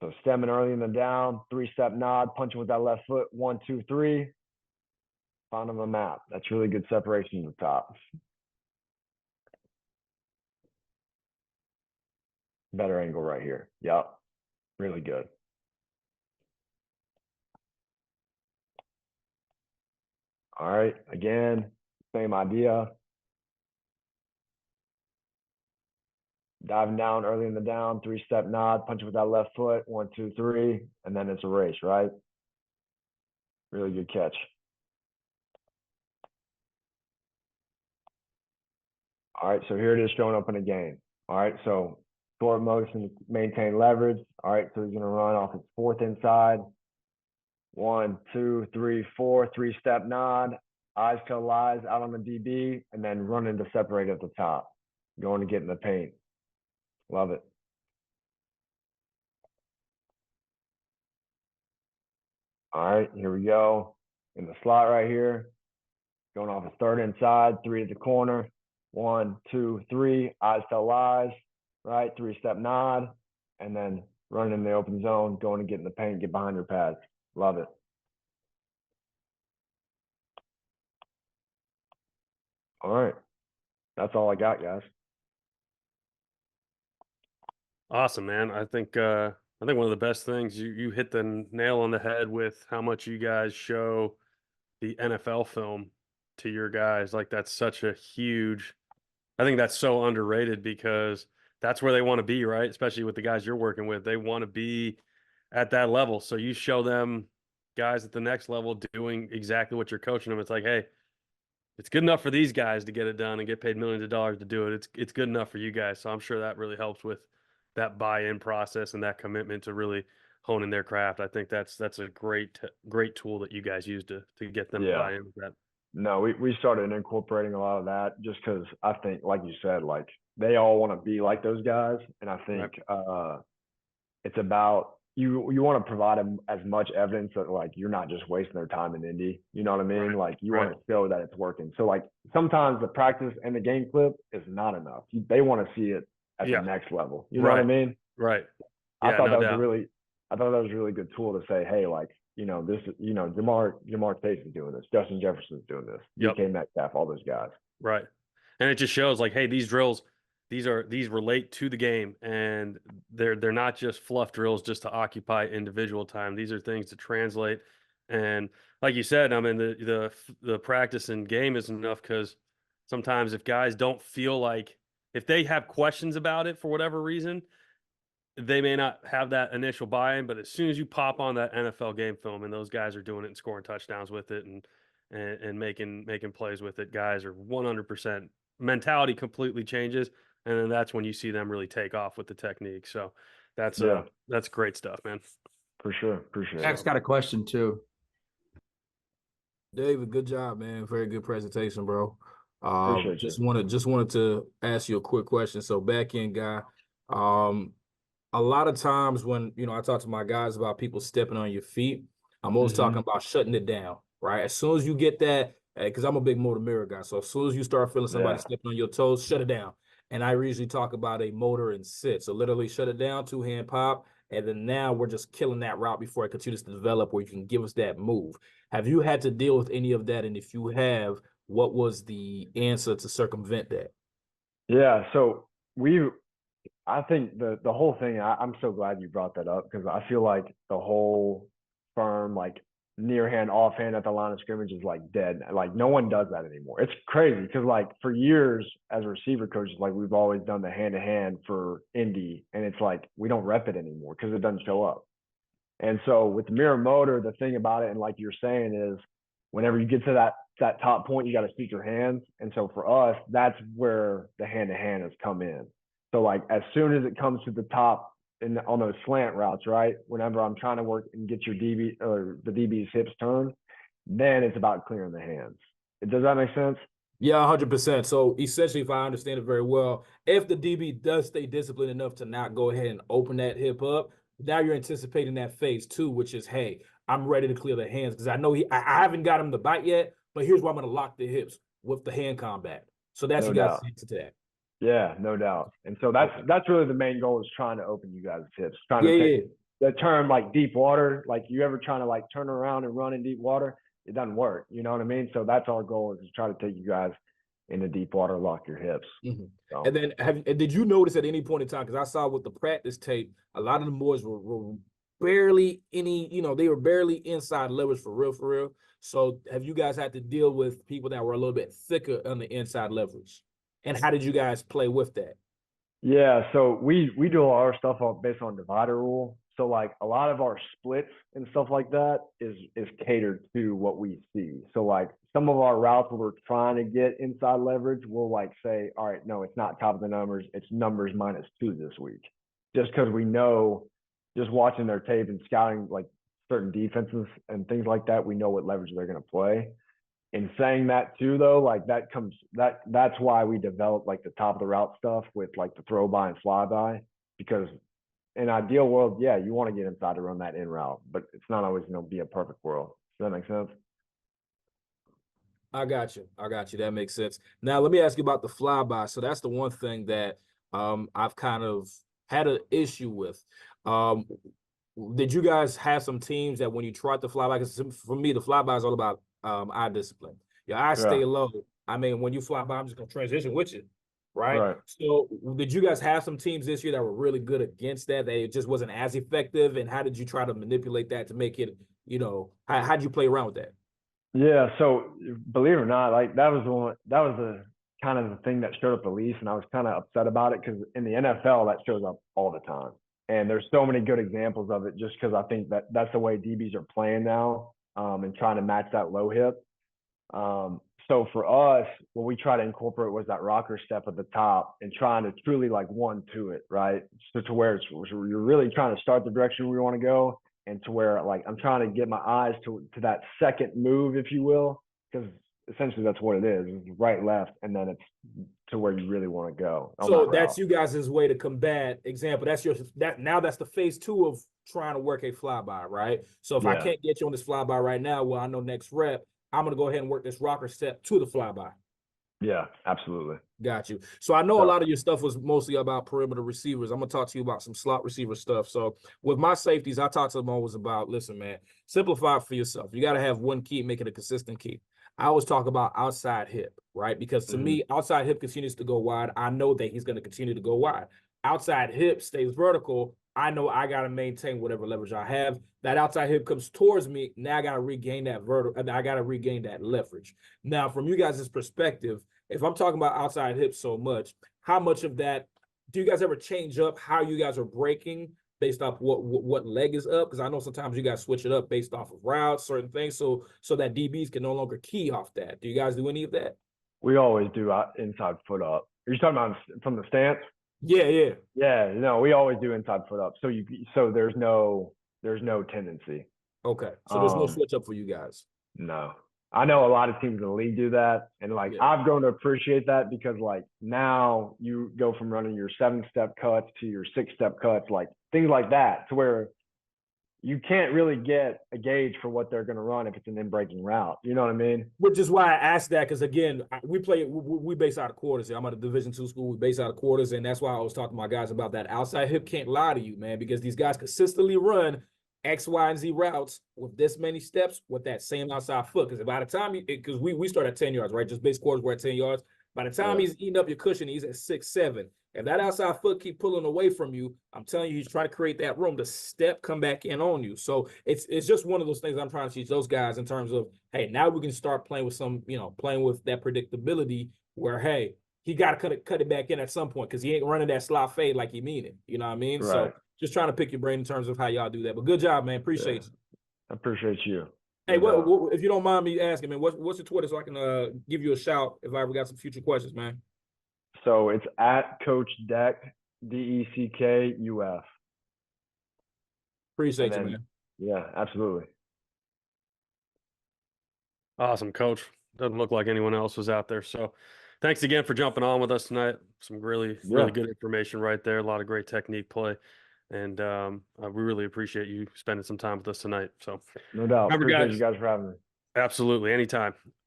So stemming early in the down, 3-step nod, punching with that left foot, 1, 2, 3. Found on the map. That's really good separation at the top. Better angle right here. Yep. Really good. All right. Again, same idea. Diving down early in the down, 3-step nod, punching with that left foot, 1, 2, 3, and then it's a race, right? Really good catch. All right, so here it is showing up in a game. All right, so short motion, maintain leverage. All right, so he's going to run off his fourth inside. 1, 2, 3, 4, 3-step nod, eyes to lies out on the DB, and then running to separate at the top, going to get in the paint. Love it. All right, here we go. In the slot right here, going off his third inside, 3 to the corner. 1, 2, 3, eyes to lies, right? 3-step nod, and then running in the open zone, going to get in the paint, get behind your pads. Love it. All right. That's all I got, guys. Awesome, man. I think one of the best things you hit the nail on the head with how much you guys show the NFL film to your guys. Like that's such a huge, I think that's so underrated because that's where they want to be, right? Especially with the guys you're working with. They want to be at that level. So you show them guys at the next level doing exactly what you're coaching them. It's like, hey, it's good enough for these guys to get it done and get paid millions of dollars to do it. It's good enough for you guys. So I'm sure that really helps with that buy-in process and that commitment to really honing their craft. I think that's a great tool that you guys use to get them to buy in with that. No, we started incorporating a lot of that just because I think, like you said, like they all want to be like those guys, and I think it's about you want to provide them as much evidence that like you're not just wasting their time in Indy. You know what I mean? Right. Like you want to show that it's working. So like sometimes the practice and the game clip is not enough. They want to see it at the next level. You know what I mean? Right. I Yeah, thought no that was doubt. I thought that was a really good tool to say, hey, like, you know, this, you know, Jamar Chase is doing this, Justin Jefferson's doing this, Yep. DK Metcalf, all those guys. Right. And it just shows like, hey, these drills, these relate to the game and they're not just fluff drills just to occupy individual time. These are things to translate. And like you said, I mean the practice and game isn't enough because sometimes if guys don't feel like if they have questions about it for whatever reason, they may not have that initial buy-in, but as soon as you pop on that NFL game film and those guys are doing it and scoring touchdowns with it and making plays with it, guys are 100% mentality completely changes, and then that's when you see them really take off with the technique. So that's great stuff, man. For sure, appreciate it. Jack's got a question too. David, good job, man. Very good presentation, bro. Just wanted to ask you a quick question. So back end guy, a lot of times when, you know, I talk to my guys about people stepping on your feet, I'm always talking about shutting it down, right? As soon as you get that, because I'm a big motor mirror guy. So as soon as you start feeling somebody stepping on your toes, shut it down. And I usually talk about a motor and sit. So literally shut it down, 2-hand pop. And then now we're just killing that route before it continues to develop where you can give us that move. Have you had to deal with any of that? And if you have, what was the answer to circumvent that? Yeah, so I think the whole thing, I'm so glad you brought that up because I feel like the whole firm, like near hand, off hand at the line of scrimmage is like dead. Like no one does that anymore. It's crazy because like for years as receiver coaches, like we've always done the hand to hand for Indy, and it's like we don't rep it anymore because it doesn't show up. And so with the mirror motor, the thing about it, and like you're saying, is whenever you get to that top point, you got to shoot your hands. And so for us, that's where the hand to hand has come in. So like as soon as it comes to the top on those slant routes, right? Whenever I'm trying to work and get your DB or the DB's hips turned, then it's about clearing the hands. Does that make sense? Yeah, 100%. So essentially, if I understand it very well, if the DB does stay disciplined enough to not go ahead and open that hip up, now you're anticipating that phase 2, which is, hey, I'm ready to clear the hands because I know I haven't got him to bite yet, but here's where I'm going to lock the hips with the hand combat. So that's you guys' answer to that. Yeah, no doubt. And so that's really the main goal is trying to open you guys' hips, trying to the term like deep water, like you ever trying to like turn around and run in deep water, it doesn't work. You know what I mean? So that's our goal, is to try to take you guys into deep water, lock your hips. Mm-hmm. So. And then did you notice at any point in time, because I saw with the practice tape, a lot of the boys were barely any, they were barely inside leverage for real, for real. So have you guys had to deal with people that were a little bit thicker on the inside leverage? And how did you guys play with that? Yeah, so we do a lot of stuff based on divider rule. So like a lot of our splits and stuff like that is catered to what we see. So like some of our routes where we're trying to get inside leverage, we'll like say, all right, no, it's not top of the numbers, it's numbers -2 this week. Just because we know, just watching their tape and scouting like certain defenses and things like that, we know what leverage they're going to play. In saying that too, though, like that's why we developed like the top of the route stuff with like the throw by and fly by, because in ideal world, yeah, you want to get inside to run that in route, but it's not always going to be a perfect world. Does that make sense? I got you. That makes sense. Now let me ask you about the flyby. So that's the one thing that I've kind of had an issue with. Did you guys have some teams that when you tried to fly by, because for me, the flyby is all about eye discipline. Your eyes stay low. I mean, when you fly by, I'm just gonna transition with you, right? So did you guys have some teams this year that were really good against that? That it just wasn't as effective? And how did you try to manipulate that to make it, how did you play around with that? Yeah, so believe it or not, like that was the kind of the thing that showed up the least, and I was kind of upset about it because in the NFL that shows up all the time. And there's so many good examples of it, just because I think that's the way DBs are playing now, and trying to match that low hip. So for us, what we try to incorporate was that rocker step at the top and trying to truly like 1-2 it, right? So to where you're really trying to start the direction we want to go, and to where like I'm trying to get my eyes to that second move, if you will, because essentially that's what it is. It's right, left, and then it's to where you really want to go. So that's you guys' way to combat. Example, that's the phase 2 of trying to work a flyby, right? So if I can't get you on this flyby right now, well, I know next rep, I'm gonna go ahead and work this rocker step to the flyby. Yeah, absolutely. Got you. So I know a lot of your stuff was mostly about perimeter receivers. I'm gonna talk to you about some slot receiver stuff. So with my safeties, I talk to them always about, listen, man, simplify it for yourself. You got to have one key, make it a consistent key. I always talk about outside hip, right? Because to me, outside hip continues to go wide. I know that he's going to continue to go wide. Outside hip stays vertical. I know I got to maintain whatever leverage I have. That outside hip comes towards me. Now I got to regain that vertical. I got to regain that leverage. Now, from you guys' perspective, if I'm talking about outside hips so much, how much of that do you guys ever change up how you guys are breaking based off what leg is up? Because I know sometimes you guys switch it up based off of routes, certain things, so that DBs can no longer key off that. Do you guys do any of that? We always do inside foot up. Are you talking about from the stance? Yeah. No, we always do inside foot up. So there's no tendency. Okay, so there's no switch up for you guys. No. I know a lot of teams in the league do that, and like I've grown to appreciate that, because like now you go from running your 7-step cuts to your 6-step cuts, like things like that, to where you can't really get a gauge for what they're going to run if it's an in-breaking route. You know what I mean? Which is why I asked that, because again, we base out of quarters here. I'm at a Division II school. We base out of quarters, and that's why I was talking to my guys about that outside hip. Can't lie to you, man, because these guys consistently run X, Y, and Z routes with this many steps with that same outside foot. Because by the time because we start at 10 yards, right? Just base quarters, we're at 10 yards. By the time he's eating up your cushion, he's at 6, 7. If that outside foot keep pulling away from you, I'm telling you, he's trying to create that room to step, come back in on you. So it's just one of those things I'm trying to teach those guys in terms of, hey, now we can start playing with playing with that predictability where, hey, he got to cut it back in at some point, because he ain't running that slot fade like he mean it. You know what I mean? Right. So just trying to pick your brain in terms of how y'all do that. But good job, man. Appreciate you. I appreciate you. Hey, what, if you don't mind me asking, man, what's your Twitter so I can give you a shout if I ever got some future questions, man? So it's at Coach Deck, DECKUF. Appreciate you, man. Yeah, absolutely. Awesome, Coach. Doesn't look like anyone else was out there. So thanks again for jumping on with us tonight. Some really good information right there. A lot of great technique play. And we really appreciate you spending some time with us tonight. So no doubt. Appreciate you guys for having me. Absolutely. Anytime.